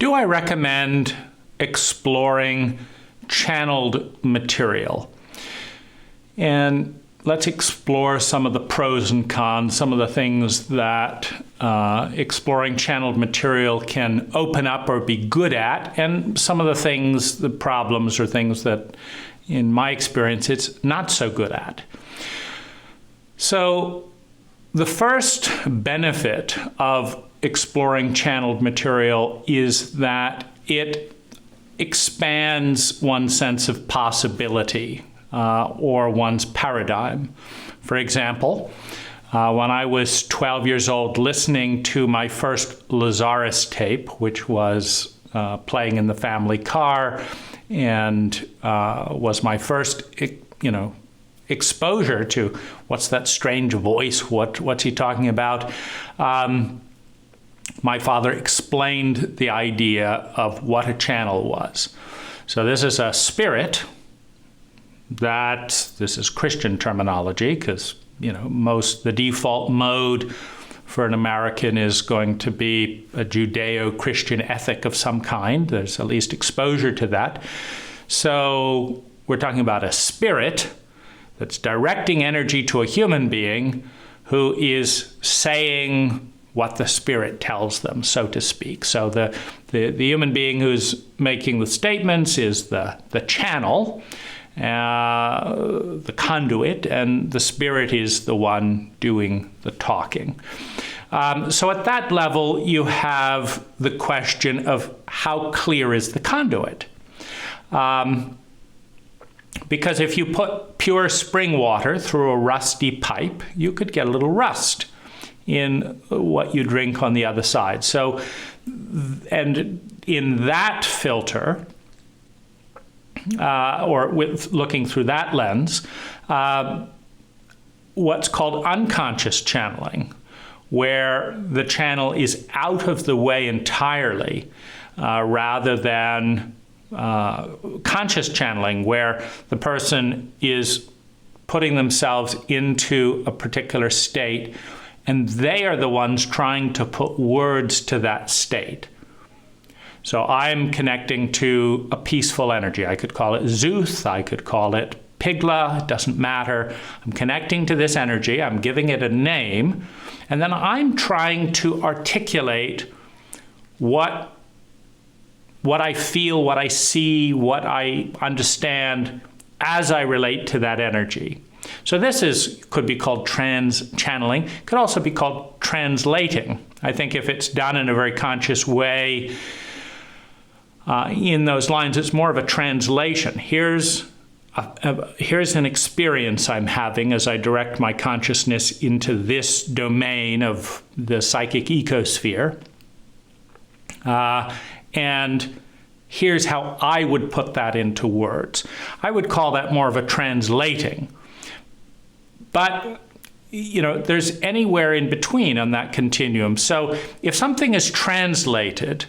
Do I recommend exploring channeled material? And let's explore some of the pros and cons, some of the things that exploring channeled material can open up or be good at, and some of the things, the problems or things that, in my experience, it's not so good at. So the first benefit of exploring channeled material is that it expands one's sense of possibility or one's paradigm. For example, when I was 12 years old, listening to my first Lazaris tape, which was playing in the family car and was my first, exposure to what's that strange voice, what's he talking about? My father explained the idea of what a channel was. So this is a spirit this is Christian terminology, because the default mode for an American is going to be a Judeo-Christian ethic of some kind. There's at least exposure to that. So we're talking about a spirit that's directing energy to a human being who is saying what the spirit tells them, so to speak. So the human being who's making the statements is the channel, the conduit, and the spirit is the one doing the talking. So at that level, you have the question of how clear is the conduit? Because if you put pure spring water through a rusty pipe, you could get a little rust in what you drink on the other side. So, and in that filter, or with looking through that lens, what's called unconscious channeling, where the channel is out of the way entirely, rather than conscious channeling, where the person is putting themselves into a particular state and they are the ones trying to put words to that state. So I'm connecting to a peaceful energy. I could call it Zuth, I could call it Pigla, it doesn't matter. I'm connecting to this energy, I'm giving it a name, and then I'm trying to articulate what I feel, what I see, what I understand as I relate to that energy. So this could be called trans-channeling, could also be called translating. I think if it's done in a very conscious way, in those lines, it's more of a translation. Here's an experience I'm having as I direct my consciousness into this domain of the psychic ecosphere. And here's how I would put that into words. I would call that more of a translating. But, there's anywhere in between on that continuum. So if something is translated,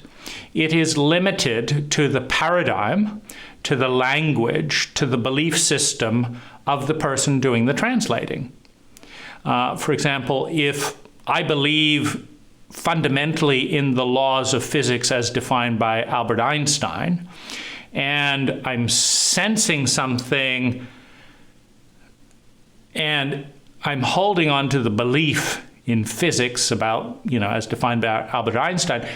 it is limited to the paradigm, to the language, to the belief system of the person doing the translating. For example, if I believe fundamentally in the laws of physics as defined by Albert Einstein, and I'm sensing something and I'm holding on to the belief in physics about, as defined by Albert Einstein,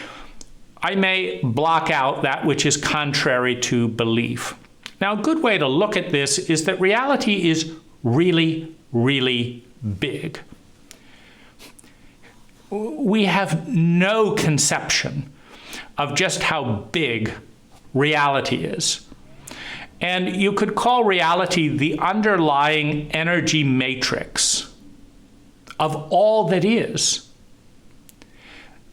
I may block out that which is contrary to belief. Now, a good way to look at this is that reality is really, really big. We have no conception of just how big reality is. And you could call reality the underlying energy matrix of all that is.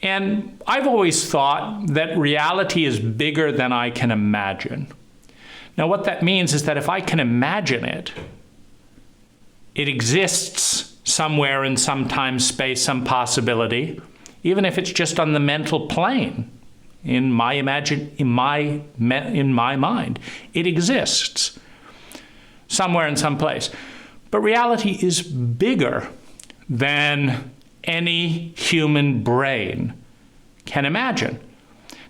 And I've always thought that reality is bigger than I can imagine. Now, what that means is that if I can imagine it, it exists somewhere in some time, space, some possibility, even if it's just on the mental plane. In my mind, it exists somewhere in some place. But reality is bigger than any human brain can imagine.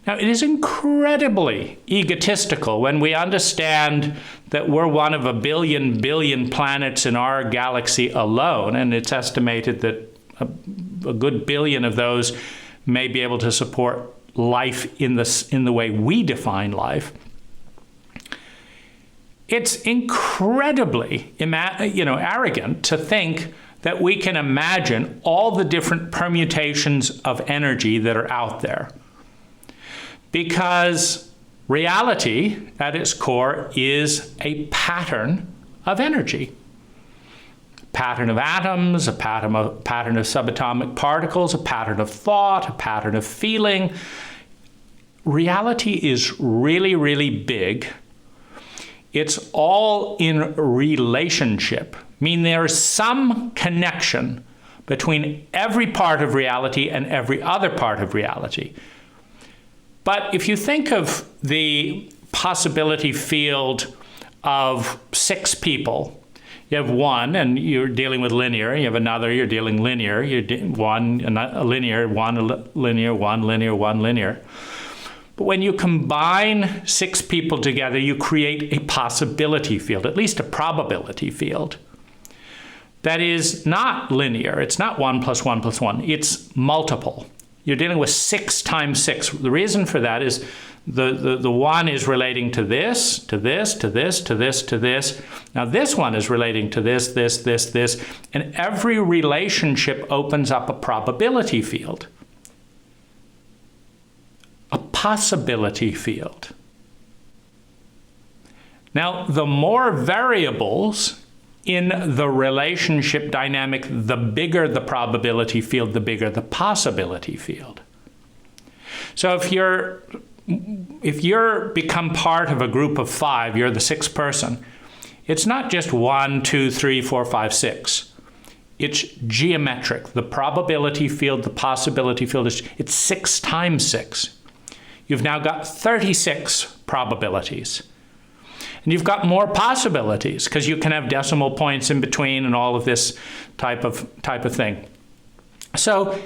Now, it is incredibly egotistical when we understand that we're one of a billion planets in our galaxy alone, and it's estimated that a good billion of those may be able to support life in the way we define life. It's incredibly, arrogant to think that we can imagine all the different permutations of energy that are out there. Because reality, at its core, is a pattern of energy. A pattern of atoms, a pattern of subatomic particles, a pattern of thought, a pattern of feeling. Reality is really, really big. It's all in relationship. I mean, there is some connection between every part of reality and every other part of reality. But if you think of the possibility field of 6 people, you have one, and you're dealing with linear. You have another, you're dealing linear. One, a linear, one, a linear, one, linear, one, linear. But when you combine 6 people together, you create a possibility field, at least a probability field. That is not linear. It's not 1 plus 1 plus 1. It's multiple. You're dealing with 6 times 6. The reason for that is the one is relating to this, to this, to this, to this, to this. Now this one is relating to this, this, this, this. And every relationship opens up a probability field. A possibility field. Now, the more variables in the relationship dynamic, the bigger the probability field, the bigger the possibility field. So if you're become part of a group of 5, you're the 6th person, it's not just 1, 2, 3, 4, 5, 6. It's geometric. The probability field, the possibility field, it's 6 times 6. You've now got 36 probabilities. And you've got more possibilities because you can have decimal points in between and all of this type of thing. So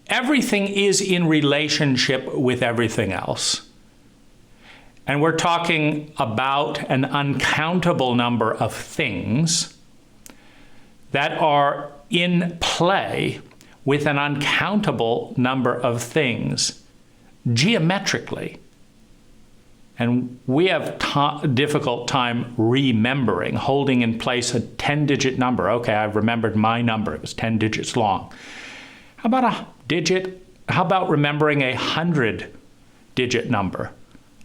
everything is in relationship with everything else. And we're talking about an uncountable number of things that are in play with an uncountable number of things geometrically. And we have a difficult time remembering, holding in place a 10-digit number. Okay, I've remembered my number. It was 10 digits long. How about remembering a 100-digit number?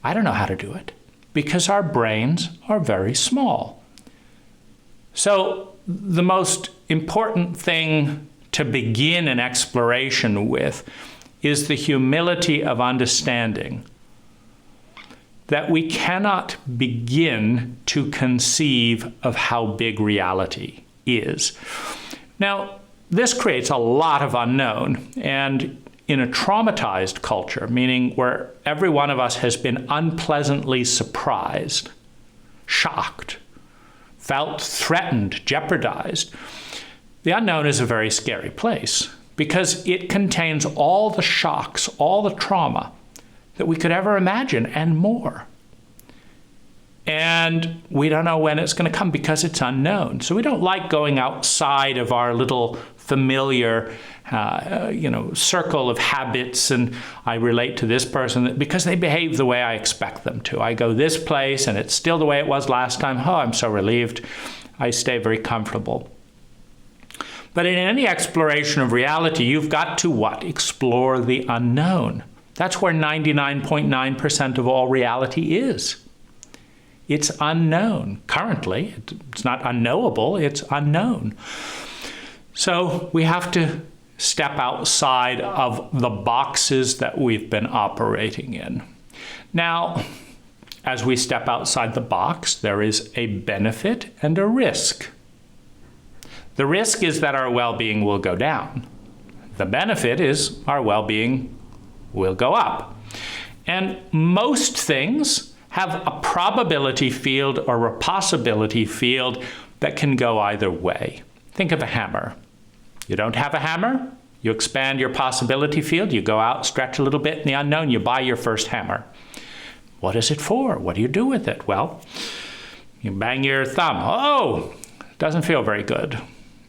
I don't know how to do it because our brains are very small. So the most important thing to begin an exploration with is the humility of understanding that we cannot begin to conceive of how big reality is. Now, this creates a lot of unknown, and in a traumatized culture, meaning where every one of us has been unpleasantly surprised, shocked, felt threatened, jeopardized, the unknown is a very scary place because it contains all the shocks, all the trauma that we could ever imagine and more. And we don't know when it's going to come because it's unknown. So we don't like going outside of our little familiar, circle of habits. And I relate to this person because they behave the way I expect them to. I go this place and it's still the way it was last time. Oh, I'm so relieved. I stay very comfortable. But in any exploration of reality, you've got to what? Explore the unknown. That's where 99.9% of all reality is. It's unknown. Currently, it's not unknowable, it's unknown. So we have to step outside of the boxes that we've been operating in. Now, as we step outside the box, there is a benefit and a risk. The risk is that our well-being will go down. The benefit is our well-being will go up. And most things have a probability field or a possibility field that can go either way. Think of a hammer. You don't have a hammer, You expand your possibility field. You go out, stretch a little bit in the unknown. You buy your first hammer. What is it for? What do you do with it? Well, you bang your thumb. Oh, doesn't feel very good.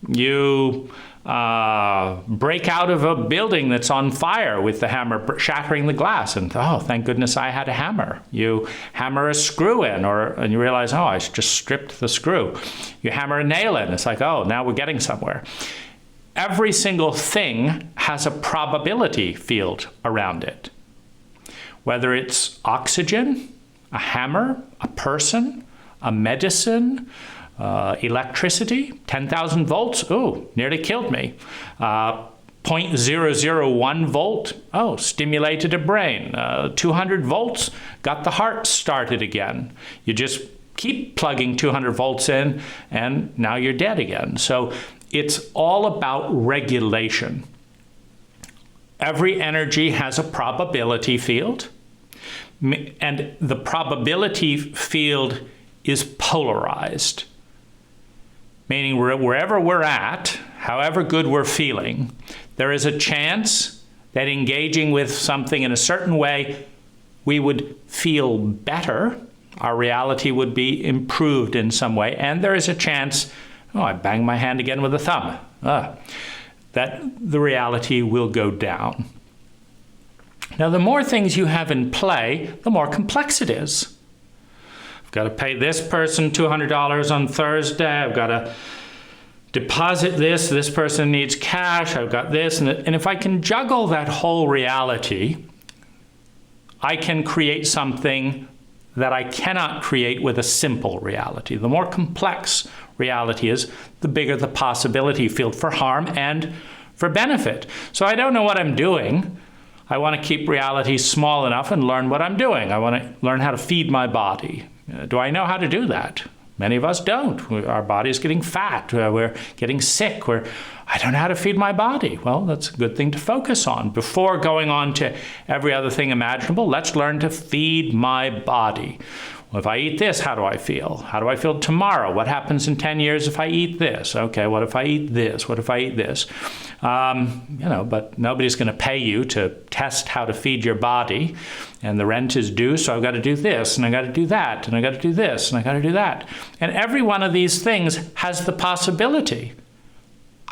You break out of a building that's on fire with the hammer shattering the glass, and oh, thank goodness I had a hammer. You hammer a screw in, and you realize, oh, I just stripped the screw. You hammer a nail in. It's like, oh, now we're getting somewhere. Every single thing has a probability field around it. Whether it's oxygen, a hammer, a person, a medicine, electricity, 10,000 volts, oh, nearly killed me. 0.001 volt, oh, stimulated a brain. 200 volts, got the heart started again. You just keep plugging 200 volts in, and now you're dead again. So it's all about regulation. Every energy has a probability field, and the probability field is polarized. Meaning wherever we're at, however good we're feeling, there is a chance that engaging with something in a certain way, we would feel better. Our reality would be improved in some way. And there is a chance, oh, I banged my hand again with a thumb, that the reality will go down. Now, the more things you have in play, the more complex it is. Got to pay this person $200 on Thursday. I've got to deposit this. This person needs cash. I've got this. And if I can juggle that whole reality, I can create something that I cannot create with a simple reality. The more complex reality is, the bigger the possibility field for harm and for benefit. So I don't know what I'm doing. I want to keep reality small enough and learn what I'm doing. I want to learn how to feed my body. Do I know how to do that? Many of us don't. Our body is getting fat. We're getting sick. I don't know how to feed my body. Well, that's a good thing to focus on. Before going on to every other thing imaginable, let's learn to feed my body. Well, if I eat this, how do I feel? How do I feel tomorrow? What happens in 10 years if I eat this? Okay, what if I eat this? What if I eat this? But nobody's going to pay you to test how to feed your body. And the rent is due, so I've got to do this, and I've got to do that, and I've got to do this, and I've got to do that. And every one of these things has the possibility.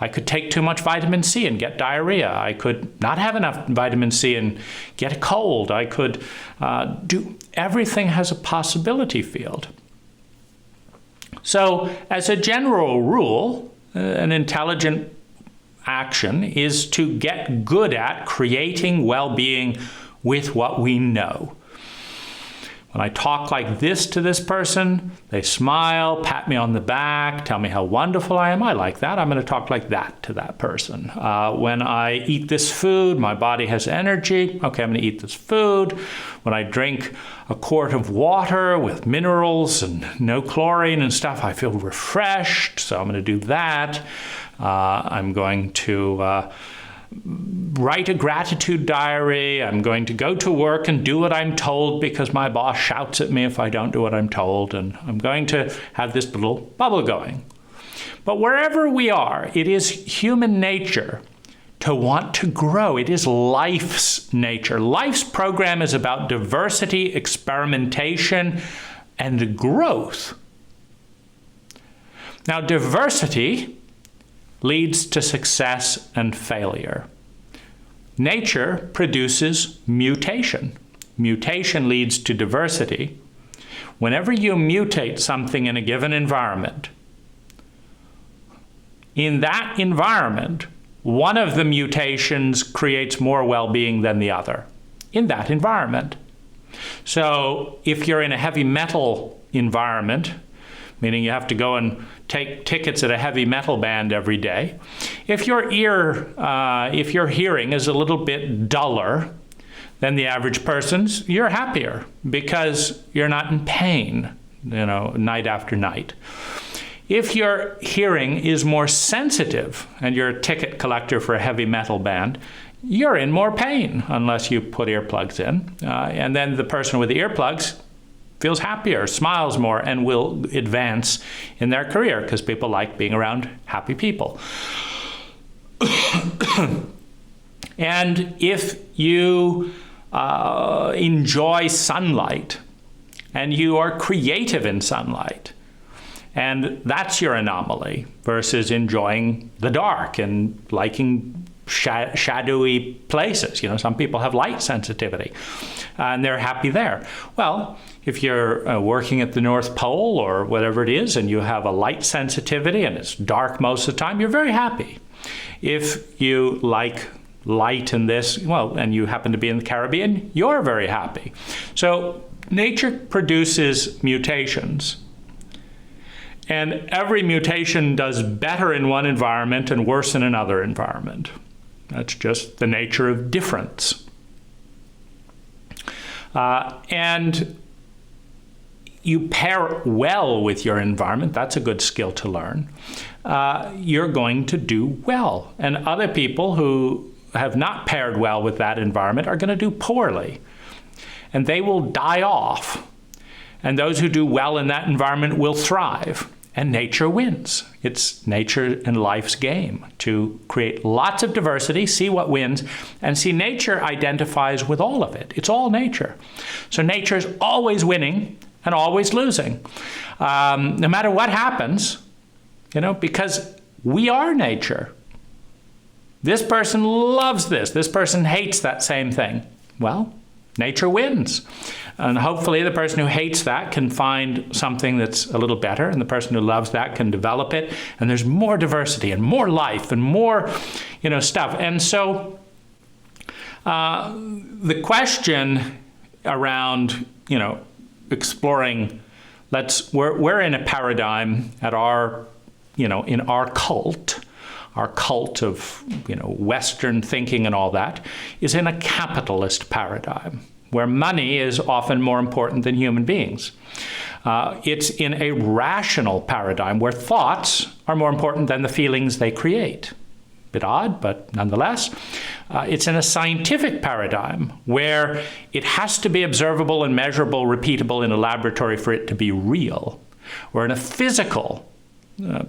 I could take too much vitamin C and get diarrhea. I could not have enough vitamin C and get a cold. I could everything has a possibility field. So as a general rule, an intelligent action is to get good at creating well-being with what we know. When I talk like this to this person, they smile, pat me on the back, tell me how wonderful I am. I like that. I'm going to talk like that to that person. When I eat this food, my body has energy. Okay, I'm going to eat this food. When I drink a quart of water with minerals and no chlorine and stuff, I feel refreshed. So I'm going to do that. I'm going to write a gratitude diary. I'm going to go to work and do what I'm told because my boss shouts at me if I don't do what I'm told. And I'm going to have this little bubble going. But wherever we are, it is human nature to want to grow. It is life's nature. Life's program is about diversity, experimentation, and growth. Now, diversity leads to success and failure. Nature produces mutation. Mutation leads to diversity. Whenever you mutate something in a given environment, in that environment, one of the mutations creates more well-being than the other in that environment. So if you're in a heavy metal environment, meaning you have to go and take tickets at a heavy metal band every day. If your hearing is a little bit duller than the average person's, you're happier because you're not in pain, night after night. If your hearing is more sensitive and you're a ticket collector for a heavy metal band, you're in more pain unless you put earplugs in. And then the person with the earplugs feels happier, smiles more, and will advance in their career because people like being around happy people. And if you enjoy sunlight and you are creative in sunlight, and that's your anomaly versus enjoying the dark and liking shadowy places. Some people have light sensitivity and they're happy there. Well, if you're working at the North Pole or whatever it is and you have a light sensitivity and it's dark most of the time, you're very happy. If you like light in this, and you happen to be in the Caribbean, you're very happy. So nature produces mutations. And every mutation does better in one environment and worse in another environment. That's just the nature of difference. And you pair well with your environment. That's a good skill to learn. You're going to do well. And other people who have not paired well with that environment are going to do poorly. And they will die off. And those who do well in that environment will thrive. And nature wins. It's nature and life's game to create lots of diversity, see what wins, and see nature identifies with all of it. It's all nature. So nature is always winning and always losing. No matter what happens, because we are nature. This person loves this. This person hates that same thing. Well, nature wins. And hopefully the person who hates that can find something that's a little better, and the person who loves that can develop it, and there's more diversity and more life and more, stuff. And so the question around, exploring, we're in a paradigm at our, in our cult of, Western thinking and all that, is in a capitalist paradigm, where money is often more important than human beings. It's in a rational paradigm where thoughts are more important than the feelings they create. Bit odd, but nonetheless. It's in a scientific paradigm where it has to be observable and measurable, repeatable in a laboratory for it to be real. We're in a physical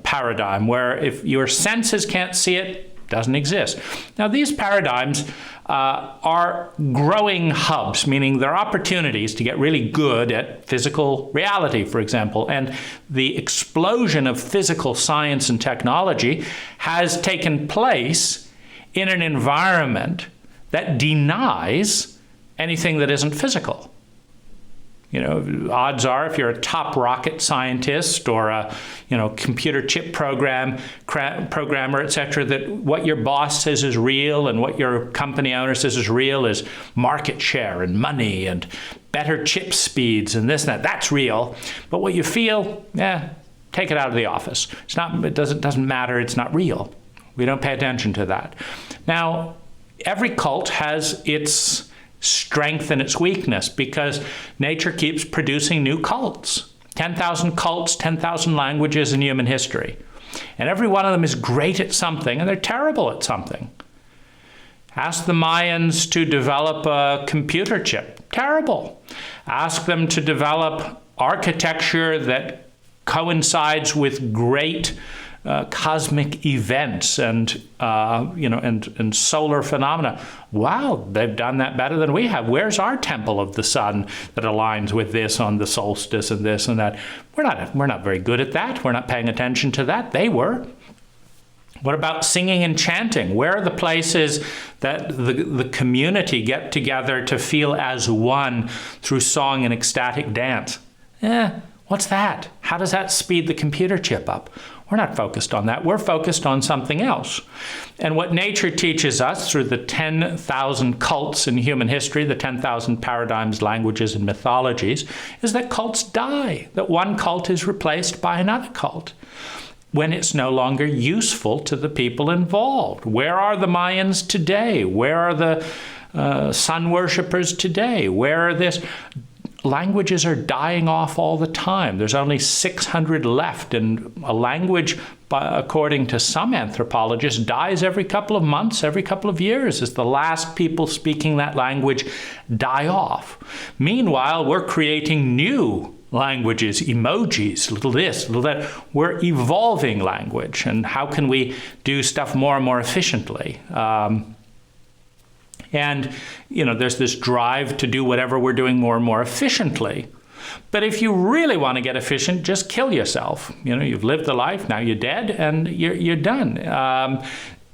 paradigm where if your senses can't see it, doesn't exist. Now, these paradigms are growing hubs, meaning they're opportunities to get really good at physical reality, for example. And the explosion of physical science and technology has taken place in an environment that denies anything that isn't physical. Odds are if you're a top rocket scientist or a, computer chip programmer, etc., that what your boss says is real and what your company owner says is real is market share and money and better chip speeds and this and that. That's real. But what you feel, take it out of the office. It doesn't matter. It's not real. We don't pay attention to that. Now, every cult has its strength and its weakness because nature keeps producing new cults. 10,000 cults, 10,000 languages in human history. And every one of them is great at something and they're terrible at something. Ask the Mayans to develop a computer chip. Terrible. Ask them to develop architecture that coincides with great cosmic events and and solar phenomena. Wow, they've done that better than we have. Where's our temple of the sun that aligns with this on the solstice and this and that? We're not very good at that. We're not paying attention to that. They were. What about singing and chanting? Where are the places that the community get together to feel as one through song and ecstatic dance? What's that? How does that speed the computer chip up? We're not focused on that. We're focused on something else. And what nature teaches us through the 10,000 cults in human history, the 10,000 paradigms, languages, and mythologies, is that cults die, that one cult is replaced by another cult when it's no longer useful to the people involved. Where are the Mayans today? Where are the sun worshippers today? Where are this? Languages are dying off all the time. There's only 600 left, and a language, according to some anthropologists, dies every couple of months, every couple of years, as the last people speaking that language die off. Meanwhile, we're creating new languages, emojis, little this, little that. We're evolving language, and how can we do stuff more and more efficiently? And, there's this drive to do whatever we're doing more and more efficiently. But if you really want to get efficient, just kill yourself. You've lived the life, now you're dead, and you're done.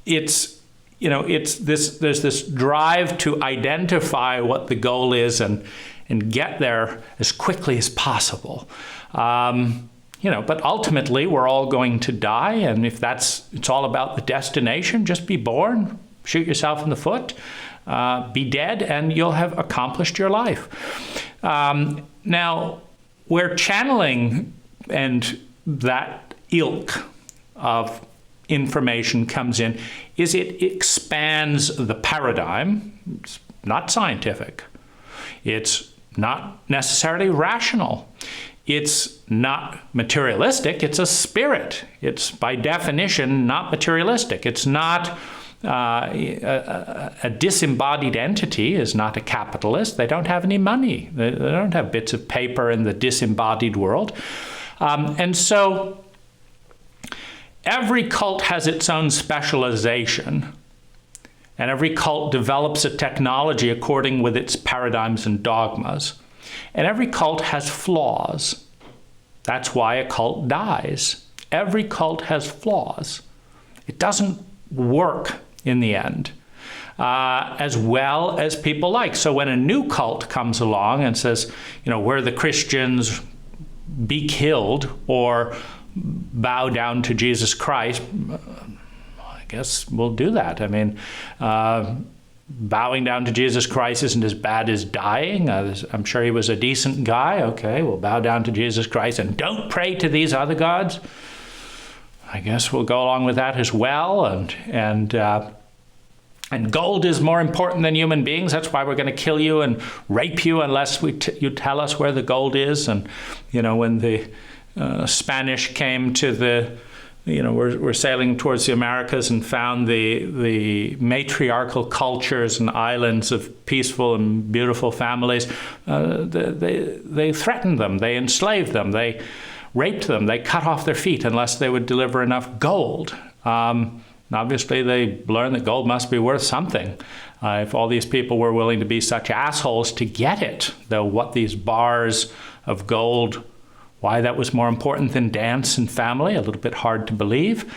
There's this drive to identify what the goal is and get there as quickly as possible. But ultimately we're all going to die, and if it's all about the destination, just be born, shoot yourself in the foot, be dead, and you'll have accomplished your life. Now, where channeling and that ilk of information comes in is it expands the paradigm. It's not scientific. It's not necessarily rational. It's not materialistic. It's a spirit. It's by definition not materialistic. It's not a disembodied entity is not a capitalist. They don't have any money. They don't have bits of paper in the disembodied world. And so every cult has its own specialization, and every cult develops a technology according with its paradigms and dogmas. And every cult has flaws. That's why a cult dies. Every cult has flaws. It doesn't work in the end as well as people like. So when a new cult comes along and says, we're the Christians, be killed or bow down to Jesus Christ, I guess we'll do that. I mean, bowing down to Jesus Christ isn't as bad as dying. I'm sure he was a decent guy. Okay, we'll bow down to Jesus Christ and don't pray to these other gods. I guess we'll go along with that as well. And gold is more important than human beings. That's why we're going to kill you and rape you unless you tell us where the gold is. And, when the Spanish came to we're sailing towards the Americas and found the matriarchal cultures and islands of peaceful and beautiful families. They threatened them. They enslaved them. They raped them. They cut off their feet unless they would deliver enough gold. Obviously, they learned that gold must be worth something. If all these people were willing to be such assholes to get it, though what these bars of gold, why that was more important than dance and family, a little bit hard to believe.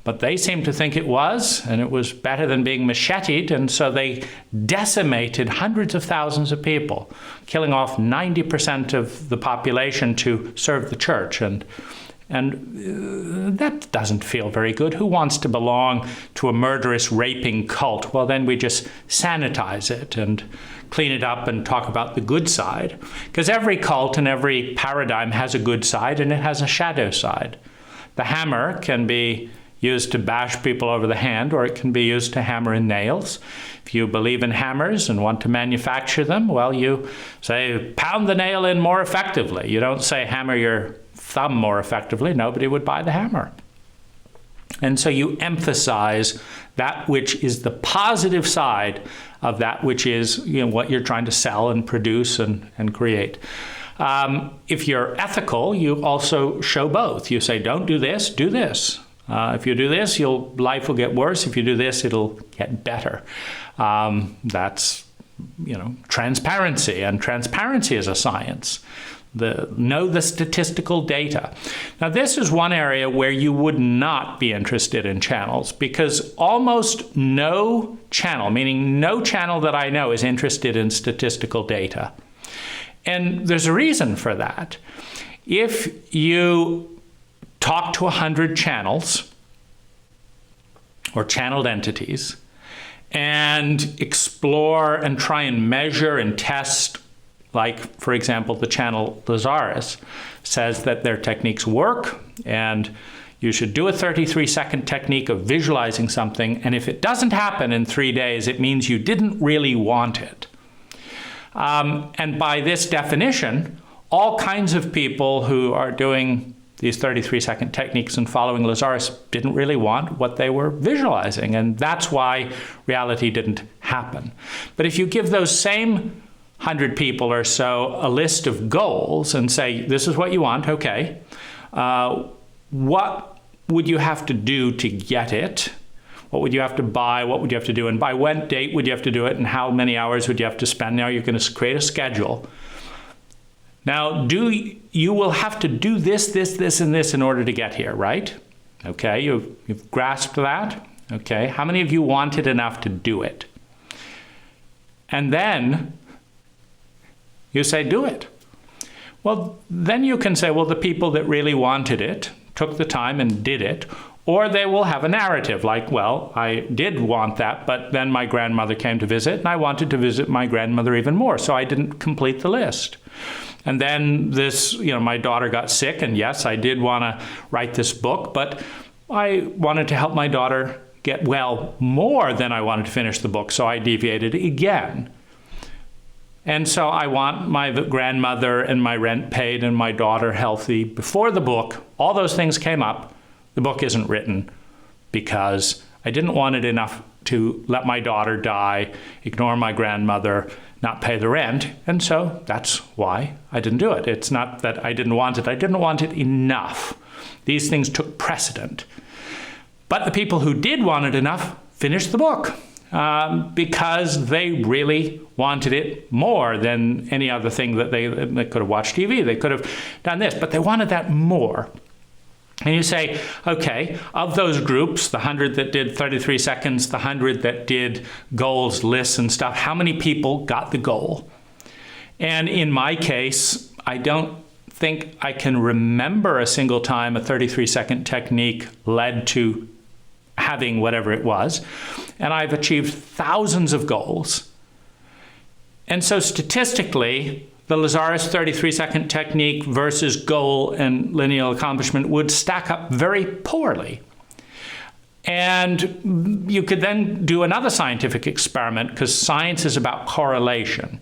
But they seemed to think it was, and it was better than being macheted, and so they decimated hundreds of thousands of people, killing off 90% of the population to serve the church. And that doesn't feel very good. Who wants to belong to a murderous, raping cult? Well, then we just sanitize it and clean it up and talk about the good side. Because every cult and every paradigm has a good side and it has a shadow side. The hammer can be used to bash people over the hand, or it can be used to hammer in nails. If you believe in hammers and want to manufacture them, well, you say, pound the nail in more effectively. You don't say hammer your thumb more effectively. Nobody would buy the hammer. And so you emphasize that which is the positive side of that which is what you're trying to sell and produce and create. If you're ethical, you also show both. You say, don't do this, do this. If you do this, life will get worse. If you do this, it'll get better. That's transparency, and transparency is a science. Know the statistical data. Now, this is one area where you would not be interested in channels, because almost no channel, meaning no channel that I know, is interested in statistical data. And there's a reason for that. If you talk to 100 channels or channeled entities and explore and try and measure and test, like, for example, the channel Lazaris says that their techniques work and you should do a 33-second technique of visualizing something, and if it doesn't happen in 3 days, it means you didn't really want it. And by this definition, all kinds of people who are doing these 33-second techniques and following Lazaris didn't really want what they were visualizing, and that's why reality didn't happen. But if you give those same 100 people or so a list of goals and say, this is what you want, okay, what would you have to do to get it? what would you have to buy, what would you have to do, and by what date would you have to do it, and how many hours would you have to spend. Now you're going to create a schedule. Now, you will have to do this, this, and this in order to get here, right? Okay, you've grasped that? Okay, how many of you wanted enough to do it? And then you say, do it. Well, then you can say, well, the people that really wanted it took the time and did it. Or they will have a narrative like, well, I did want that, but then my grandmother came to visit, and I wanted to visit my grandmother even more, so I didn't complete the list. And then my daughter got sick, and yes, I did want to write this book, but I wanted to help my daughter get well more than I wanted to finish the book, so I deviated again. And so I want my grandmother and my rent paid and my daughter healthy before the book. All those things came up. The book isn't written because I didn't want it enough to let my daughter die, ignore my grandmother, not pay the rent. And so that's why I didn't do it. It's not that I didn't want it. I didn't want it enough. These things took precedent. But the people who did want it enough finished the book because they really wanted it more than any other thing that they could have watched TV. They could have done this, but they wanted that more. And you say, okay, of those groups, the 100 that did 33 seconds, the 100 that did goals, lists, and stuff, how many people got the goal? And in my case, I don't think I can remember a single time a 33-second technique led to having whatever it was. And I've achieved thousands of goals. And so statistically, the Lazaris 33-second technique versus goal and lineal accomplishment would stack up very poorly. And you could then do another scientific experiment because science is about correlation.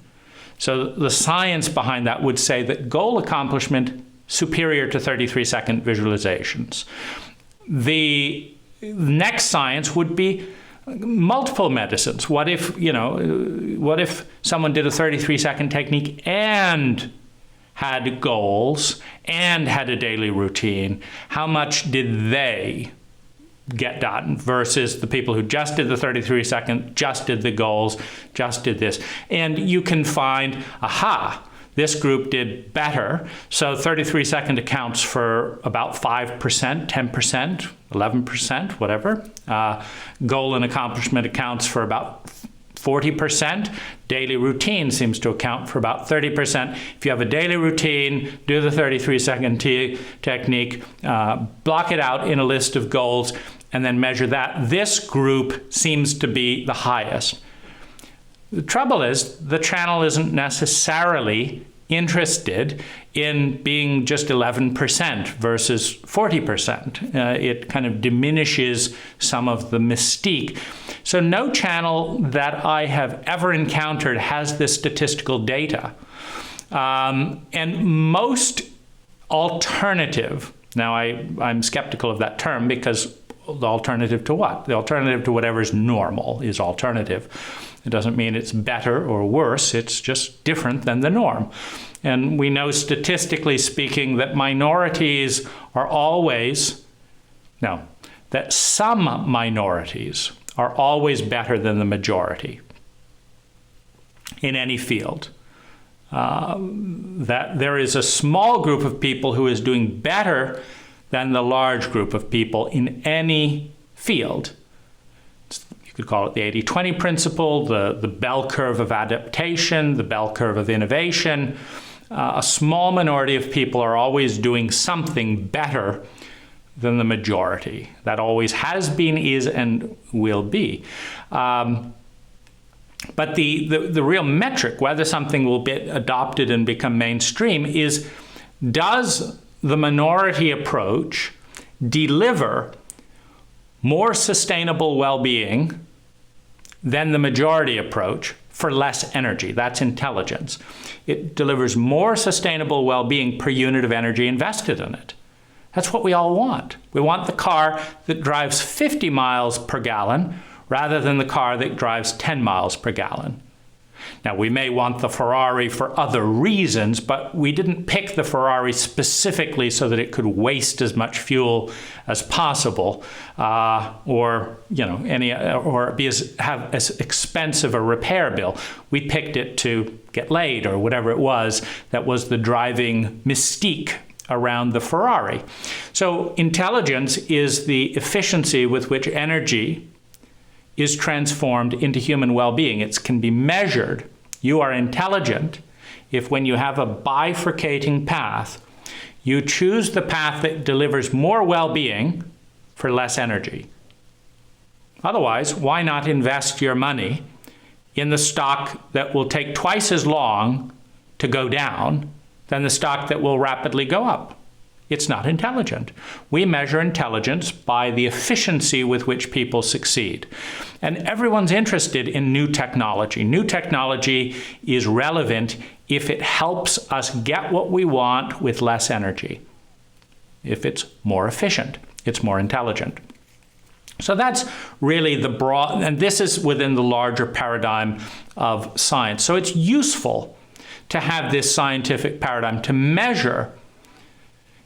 So the science behind that would say that goal accomplishment superior to 33-second visualizations. The next science would be multiple medicines. What if someone did a 33-second technique and had goals and had a daily routine? How much did they get done versus the people who just did the 33-second, just did the goals, just did this? And you can find, this group did better. So 33-second accounts for about 5%, 10%, 11%, whatever. Goal and accomplishment accounts for about 40%. Daily routine seems to account for about 30%. If you have a daily routine, do the 33-second technique, block it out in a list of goals, and then measure that. This group seems to be the highest. The trouble is, the channel isn't necessarily interested in being just 11% versus 40%. It kind of diminishes some of the mystique. So no channel that I have ever encountered has this statistical data. And most alternative, now I'm skeptical of that term because the alternative to what? The alternative to whatever's normal is alternative. It doesn't mean it's better or worse, it's just different than the norm. And we know statistically speaking that that some minorities are always better than the majority in any field. That there is a small group of people who is doing better than the large group of people in any field. You could call it the 80-20 principle, the bell curve of adaptation, the bell curve of innovation. A small minority of people are always doing something better than the majority. That always has been, is, and will be. But the real metric, whether something will be adopted and become mainstream, is does the minority approach deliver more sustainable well-being than the majority approach for less energy? That's intelligence. It delivers more sustainable well-being per unit of energy invested in it. That's what we all want. We want the car that drives 50 miles per gallon rather than the car that drives 10 miles per gallon. Now, we may want the Ferrari for other reasons, but we didn't pick the Ferrari specifically so that it could waste as much fuel as possible, or have as expensive a repair bill. We picked it to get laid or whatever it was that was the driving mystique around the Ferrari. So intelligence is the efficiency with which energy is transformed into human well-being. It can be measured. You are intelligent if, when you have a bifurcating path, you choose the path that delivers more well-being for less energy. Otherwise, why not invest your money in the stock that will take twice as long to go down than the stock that will rapidly go up? It's not intelligent. We measure intelligence by the efficiency with which people succeed. And everyone's interested in new technology. New technology is relevant if it helps us get what we want with less energy. If it's more efficient, it's more intelligent. So that's really the broad, and this is within the larger paradigm of science. So it's useful to have this scientific paradigm to measure.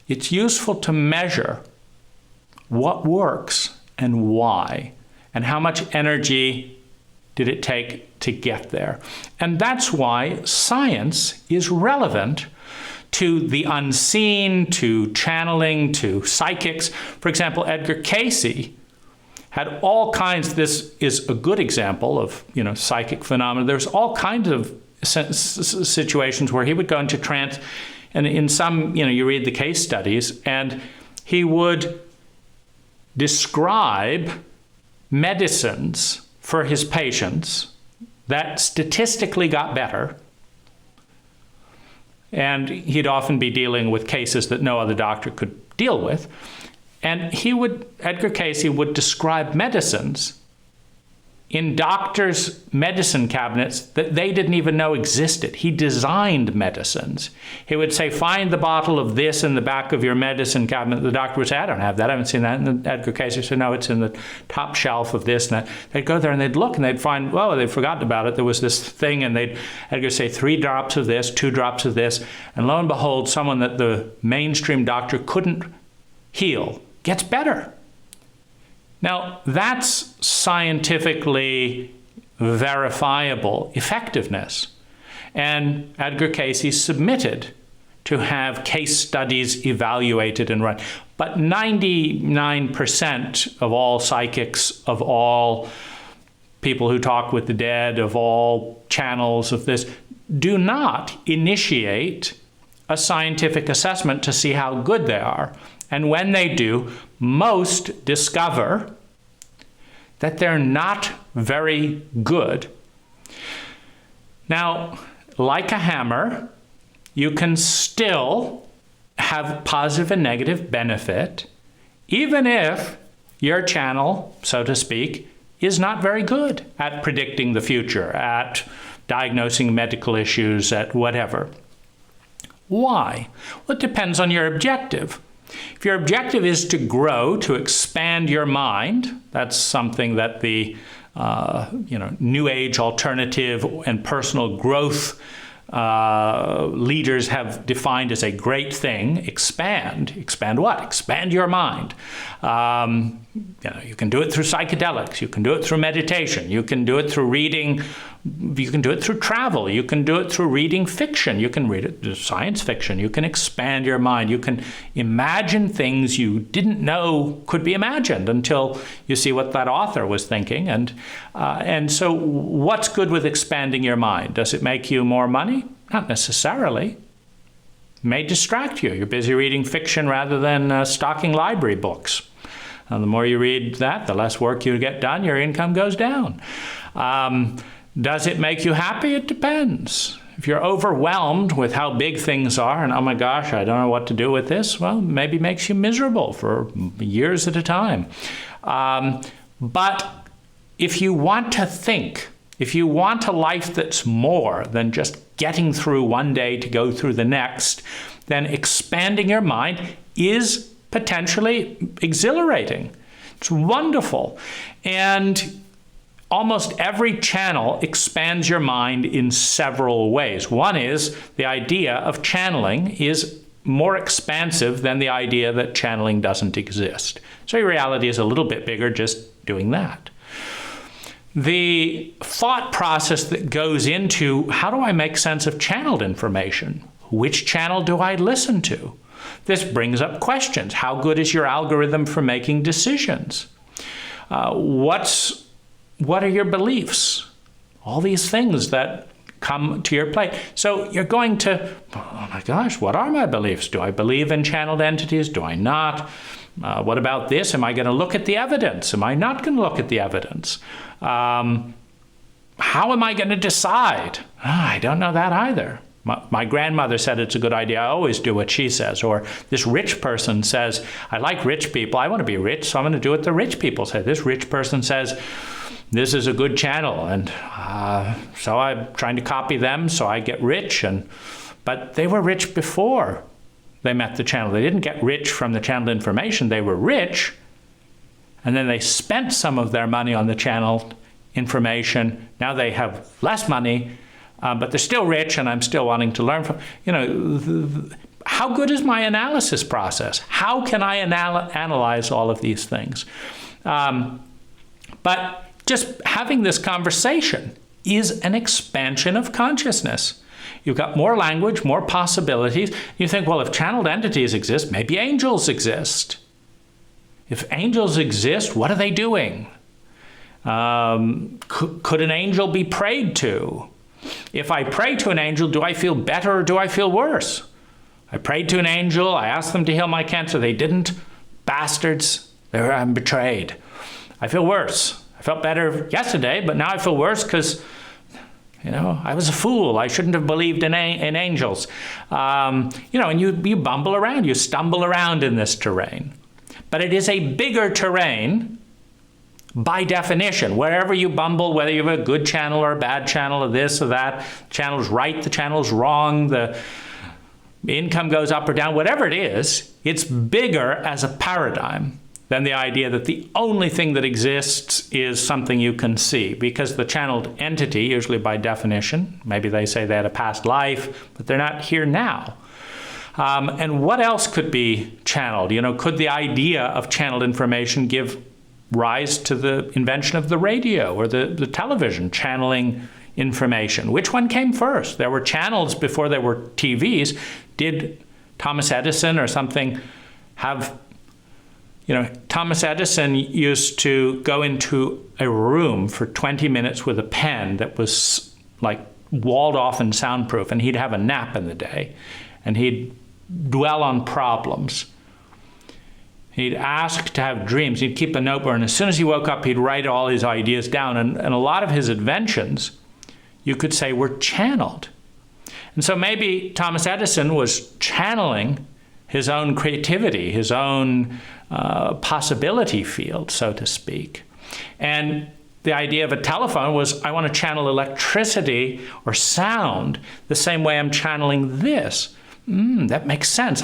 It's useful to measure what works and why, and how much energy did it take to get there. And that's why science is relevant to the unseen, to channeling, to psychics. For example, Edgar Cayce had all kinds, this is a good example of, psychic phenomena. There's all kinds of situations where he would go into trance, and in some, you read the case studies, and he would describe medicines for his patients that statistically got better. And he'd often be dealing with cases that no other doctor could deal with. And Edgar Cayce would describe medicines in doctors' medicine cabinets that they didn't even know existed. He designed medicines. He would say, find the bottle of this in the back of your medicine cabinet. The doctor would say, I don't have that. I haven't seen that. And Edgar Cayce would say, no, it's in the top shelf of this and that. They'd go there and they'd look and they'd find, well, they'd forgotten about it. There was this thing, and Edgar say 3 drops of this, 2 drops of this. And lo and behold, someone that the mainstream doctor couldn't heal gets better. Now, that's scientifically verifiable effectiveness. And Edgar Cayce submitted to have case studies evaluated and run. But 99% of all psychics, of all people who talk with the dead, of all channels of this, do not initiate a scientific assessment to see how good they are. And when they do, most discover that they're not very good. Now, like a hammer, you can still have positive and negative benefit, even if your channel, so to speak, is not very good at predicting the future, at diagnosing medical issues, at whatever. Why? Well, it depends on your objective. If your objective is to grow, to expand your mind, that's something that the New Age alternative and personal growth leaders have defined as a great thing. Expand. Expand what? Expand your mind. You can do it through psychedelics. You can do it through meditation. You can do it through reading. You can do it through travel. You can do it through reading fiction. You can read it, science fiction. You can expand your mind. You can imagine things you didn't know could be imagined until you see what that author was thinking. And so what's good with expanding your mind? Does it make you more money? Not necessarily. It may distract you. You're busy reading fiction rather than stocking library books. The more you read that, the less work you get done, your income goes down. Does it make you happy? It depends. If you're overwhelmed with how big things are and, oh my gosh, I don't know what to do with this, well, maybe it makes you miserable for years at a time. But if you want to think, if you want a life that's more than just getting through one day to go through the next, then expanding your mind is potentially exhilarating. It's wonderful. And almost every channel expands your mind in several ways. One is the idea of channeling is more expansive than the idea that channeling doesn't exist. So your reality is a little bit bigger just doing that. The thought process that goes into how do I make sense of channeled information? Which channel do I listen to? This brings up questions. How good is your algorithm for making decisions? What are your beliefs? All these things that come to your plate. So you're going to, oh my gosh, what are my beliefs? Do I believe in channeled entities? Do I not? What about this? Am I going to look at the evidence? Am I not going to look at the evidence? How am I going to decide? I don't know that either. My grandmother said it's a good idea. I always do what she says. Or this rich person says, I like rich people. I want to be rich, so I'm going to do what the rich people say. This rich person says, this is a good channel. And so I'm trying to copy them so I get rich. But they were rich before they met the channel. They didn't get rich from the channeled information. They were rich, and then they spent some of their money on the channeled information. Now they have less money, but they're still rich, and I'm still wanting to learn from, how good is my analysis process? How can I analyze all of these things? But just having this conversation is an expansion of consciousness. You've got more language, more possibilities. You think, well, if channeled entities exist, maybe angels exist. If angels exist, what are they doing? Could an angel be prayed to? If I pray to an angel, do I feel better or do I feel worse? I prayed to an angel. I asked them to heal my cancer. They didn't. Bastards. I'm betrayed. I feel worse. I felt better yesterday, but now I feel worse because, I was a fool. I shouldn't have believed in angels. And you bumble around. You stumble around in this terrain. But it is a bigger terrain by definition. Wherever you bumble, whether you have a good channel or a bad channel or this or that, the channel's right, the channel's wrong, the income goes up or down, whatever it is, it's bigger as a paradigm than the idea that the only thing that exists is something you can see. Because the channeled entity, usually by definition, maybe they say they had a past life, but they're not here now. And what else could be channeled? Could the idea of channeled information give rise to the invention of the radio or the television, channeling information? Which one came first? There were channels before there were TVs. Did Thomas Edison or something have, Thomas Edison used to go into a room for 20 minutes with a pen that was like walled off and soundproof, and he'd have a nap in the day, and he'd dwell on problems. He'd ask to have dreams. He'd keep a notebook, and as soon as he woke up, he'd write all his ideas down. And a lot of his inventions, you could say, were channeled. And so maybe Thomas Edison was channeling his own creativity, his own possibility field, so to speak. And the idea of a telephone was, I want to channel electricity or sound the same way I'm channeling this. That makes sense.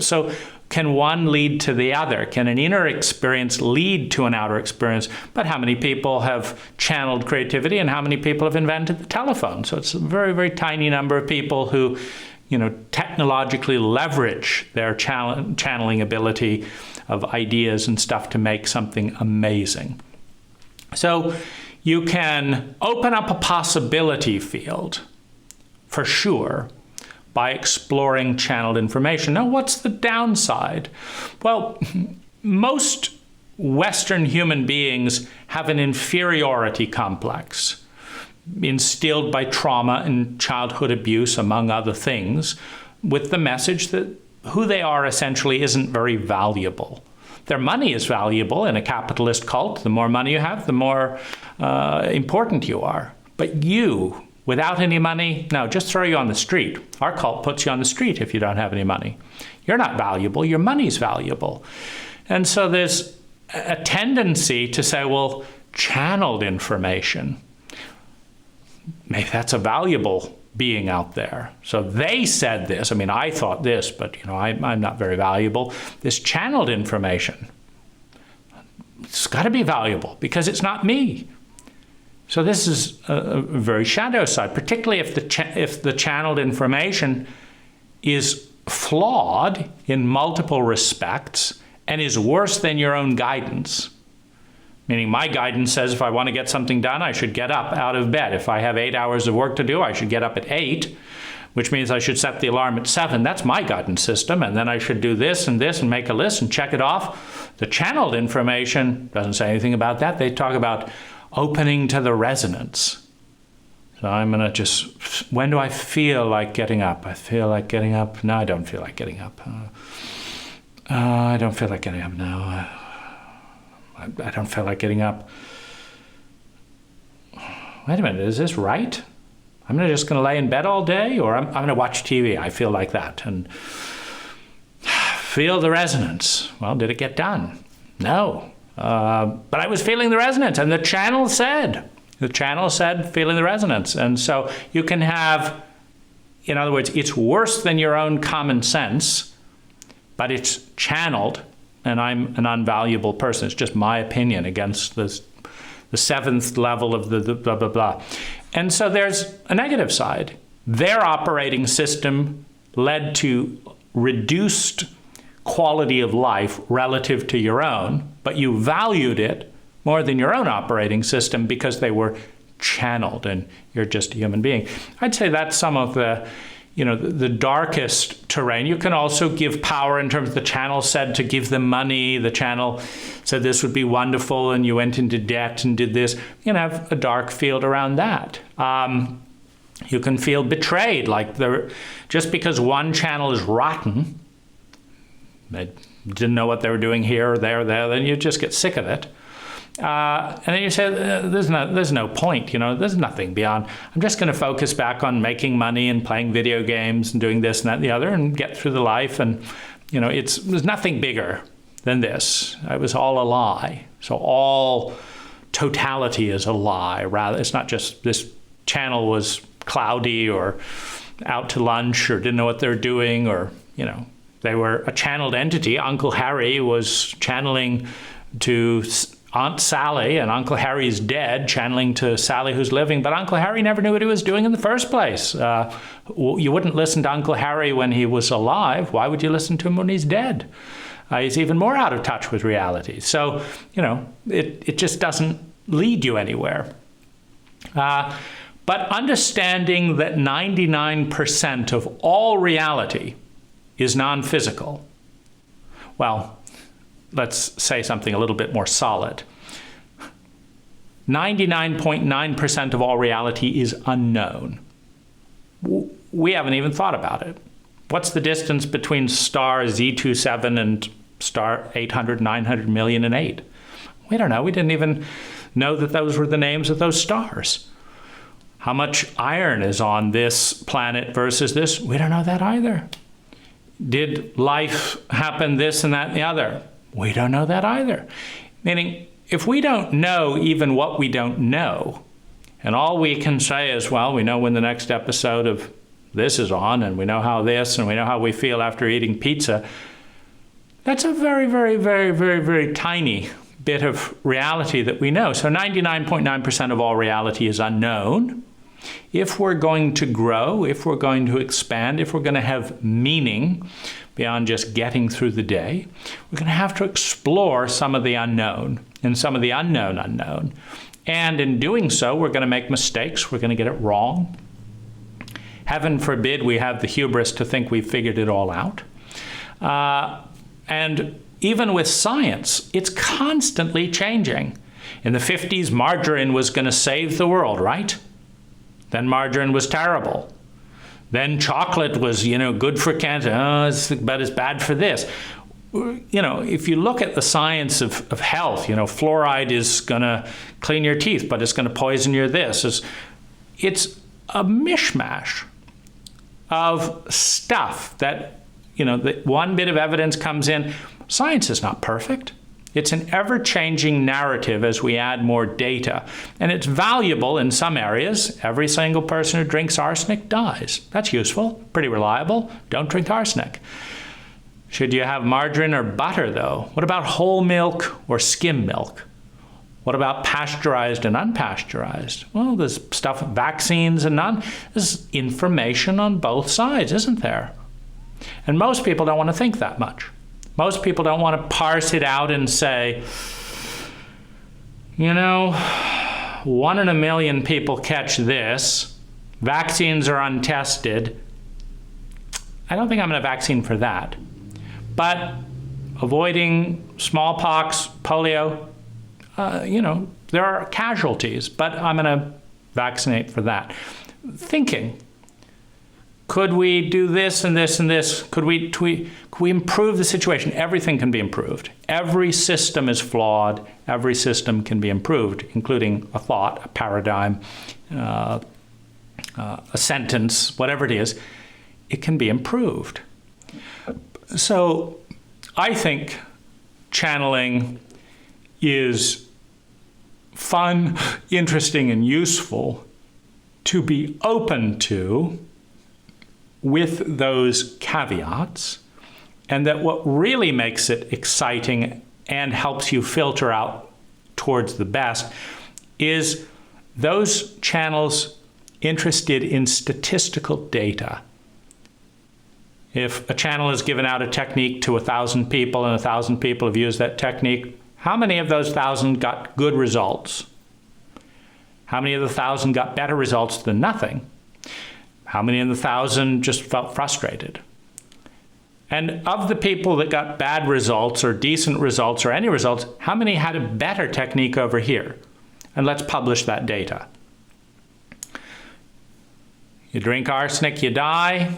So can one lead to the other? Can an inner experience lead to an outer experience? But how many people have channeled creativity and how many people have invented the telephone? So it's a very, very tiny number of people who, technologically leverage their channeling ability of ideas and stuff to make something amazing. So you can open up a possibility field, for sure, by exploring channeled information. Now, what's the downside? Well, most Western human beings have an inferiority complex instilled by trauma and childhood abuse, among other things, with the message that who they are essentially isn't very valuable. Their money is valuable in a capitalist cult. The more money you have, the more important you are. But you, without any money, no, just throw you on the street. Our cult puts you on the street if you don't have any money. You're not valuable, your money's valuable. And so there's a tendency to say, well, channeled information, maybe that's a valuable being out there. So they said this. I thought this, but I'm not very valuable. This channeled information, it's got to be valuable because it's not me. So this is a very shadow side, particularly if the channeled information is flawed in multiple respects and is worse than your own guidance. Meaning my guidance says if I want to get something done, I should get up out of bed. If I have 8 hours of work to do, I should get up at 8, which means I should set the alarm at 7. That's my guidance system. And then I should do this and make a list and check it off. The channeled information doesn't say anything about that. They talk about opening to the resonance. So I'm going to just, when do I feel like getting up? I feel like getting up. No, I don't feel like getting up. I don't feel like getting up now. I don't feel like getting up. Wait a minute, is this right? I'm just going to lay in bed all day, or I'm going to watch TV. I feel like that. And feel the resonance. Well, did it get done? No. But I was feeling the resonance, and the channel said feeling the resonance. And so you can have, in other words, it's worse than your own common sense, but it's channeled, and I'm an unvaluable person. It's just my opinion against the 7th level of the blah, blah, blah. And so there's a negative side. Their operating system led to reduced quality of life relative to your own, but you valued it more than your own operating system because they were channeled and you're just a human being. I'd say that's some of the darkest terrain. You can also give power in terms of the channel said to give them money. The channel said this would be wonderful and you went into debt and did this. You can have a dark field around that. You can feel betrayed, like just because one channel is rotten, they didn't know what they were doing here or there, then you just get sick of it. And then you say, there's no point, there's nothing beyond. I'm just going to focus back on making money and playing video games and doing this and that and the other and get through the life. And, there's nothing bigger than this. It was all a lie. So all totality is a lie. Rather, it's not just this channel was cloudy or out to lunch or didn't know what they were doing or, they were a channeled entity. Uncle Harry was channeling to Aunt Sally, and Uncle Harry's dead, channeling to Sally who's living, but Uncle Harry never knew what he was doing in the first place. You wouldn't listen to Uncle Harry when he was alive. Why would you listen to him when he's dead? He's even more out of touch with reality. So, it just doesn't lead you anywhere. But understanding that 99% of all reality is non-physical. Well, let's say something a little bit more solid. 99.9% of all reality is unknown. We haven't even thought about it. What's the distance between star Z27 and star 800, 900 million and 8? We don't know. We didn't even know that those were the names of those stars. How much iron is on this planet versus this? We don't know that either. Did life happen this and that and the other? We don't know that either. Meaning, if we don't know even what we don't know, and all we can say is, well, we know when the next episode of this is on, and we know how this, and we know how we feel after eating pizza, that's a very, very, very, very, very tiny bit of reality that we know. So 99.9% of all reality is unknown. If we're going to grow, if we're going to expand, if we're going to have meaning beyond just getting through the day, we're going to have to explore some of the unknown and some of the unknown. And in doing so, we're going to make mistakes. We're going to get it wrong. Heaven forbid we have the hubris to think we've figured it all out. And even with science, it's constantly changing. In the 50s, margarine was going to save the world, right? Then margarine was terrible. Then chocolate was, good for cancer, but it's bad for this. If you look at the science of health, fluoride is going to clean your teeth, but it's going to poison your this. It's a mishmash of stuff that, that one bit of evidence comes in. Science is not perfect. It's an ever-changing narrative as we add more data. And it's valuable in some areas. Every single person who drinks arsenic dies. That's useful, pretty reliable. Don't drink arsenic. Should you have margarine or butter, though? What about whole milk or skim milk? What about pasteurized and unpasteurized? Well, there's stuff, vaccines and none. There's information on both sides, isn't there? And most people don't want to think that much. Most people don't want to parse it out and say, you know, 1 in a million people catch this. Vaccines are untested. I don't think I'm going to vaccine for that. But avoiding smallpox, polio, there are casualties, but I'm going to vaccinate for that. Thinking, could we do this and this and this? Could we improve the situation? Everything can be improved. Every system is flawed. Every system can be improved, including a thought, a paradigm, a sentence, whatever it is. It can be improved. So I think channeling is fun, interesting, and useful to be open to with those caveats, and that what really makes it exciting and helps you filter out towards the best is those channels interested in statistical data. If a channel has given out a technique to 1,000 people and 1,000 people have used that technique, how many of those 1,000 got good results? How many of the 1,000 got better results than nothing? How many of the 1,000 just felt frustrated? And of the people that got bad results or decent results or any results, how many had a better technique over here? And let's publish that data. You drink arsenic, you die.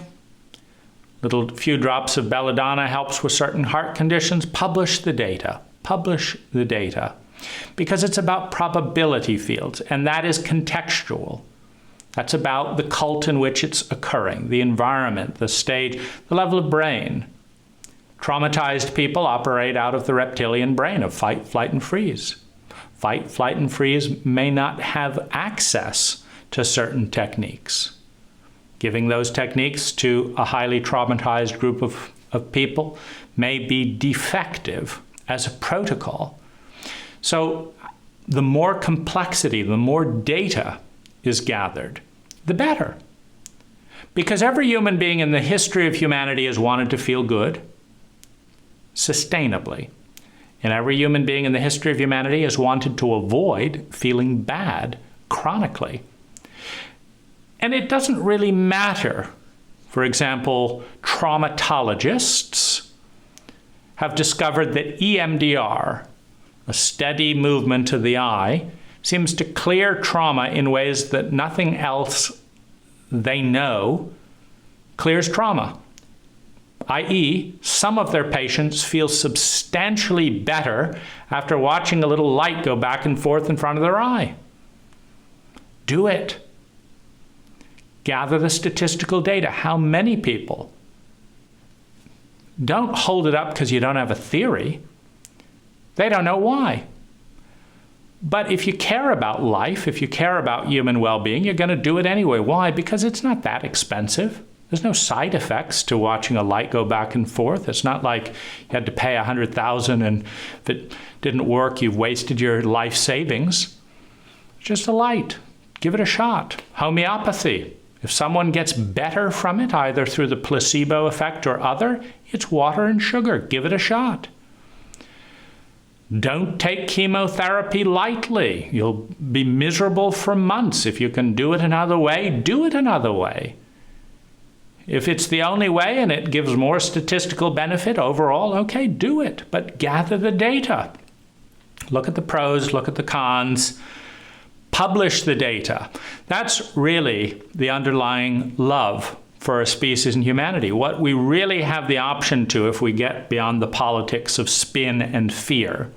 Little few drops of belladonna helps with certain heart conditions. Publish the data. Publish the data. Because it's about probability fields, and that is contextual. That's about the cult in which it's occurring, the environment, the stage, the level of brain. Traumatized people operate out of the reptilian brain of fight, flight, and freeze. Fight, flight, and freeze may not have access to certain techniques. Giving those techniques to a highly traumatized group of people may be defective as a protocol. So the more complexity, the more data is gathered, the better. Because every human being in the history of humanity has wanted to feel good sustainably. And every human being in the history of humanity has wanted to avoid feeling bad chronically. And it doesn't really matter. For example, traumatologists have discovered that EMDR, a steady movement of the eye, seems to clear trauma in ways that nothing else they know clears trauma. i.e., some of their patients feel substantially better after watching a little light go back and forth in front of their eye. Do it. Gather the statistical data. How many people? Don't hold it up because you don't have a theory. They don't know why. But if you care about life, if you care about human well-being, you're going to do it anyway. Why? Because it's not that expensive. There's no side effects to watching a light go back and forth. It's not like you had to pay $100,000 and if it didn't work, you've wasted your life savings. It's just a light. Give it a shot. Homeopathy. If someone gets better from it, either through the placebo effect or other, it's water and sugar. Give it a shot. Don't take chemotherapy lightly. You'll be miserable for months. If you can do it another way, do it another way. If it's the only way and it gives more statistical benefit overall, okay, do it. But gather the data. Look at the pros, look at the cons. Publish the data. That's really the underlying love for a species and humanity. What we really have the option to, if we get beyond the politics of spin and fear,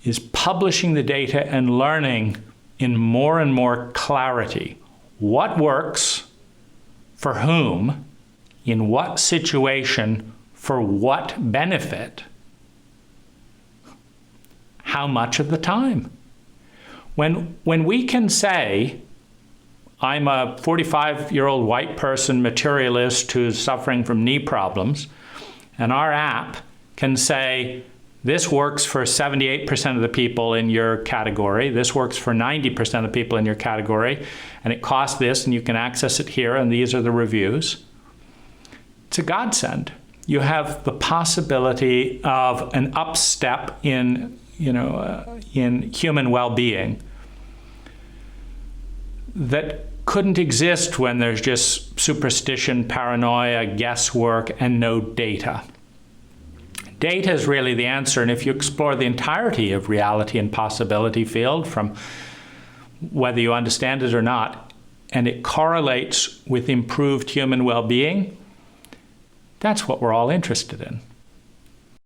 is publishing the data and learning in more and more clarity what works, for whom, in what situation, for what benefit, how much of the time. When we can say, I'm a 45-year-old white person materialist who's suffering from knee problems, and our app can say, This works for 78% of the people in your category. This works for 90% of the people in your category. And it costs this, and you can access it here, and these are the reviews. It's a godsend. You have the possibility of an upstep in, in human well-being that couldn't exist when there's just superstition, paranoia, guesswork, and no data. Data is really the answer, and if you explore the entirety of reality and possibility field, from whether you understand it or not, and it correlates with improved human well-being, that's what we're all interested in.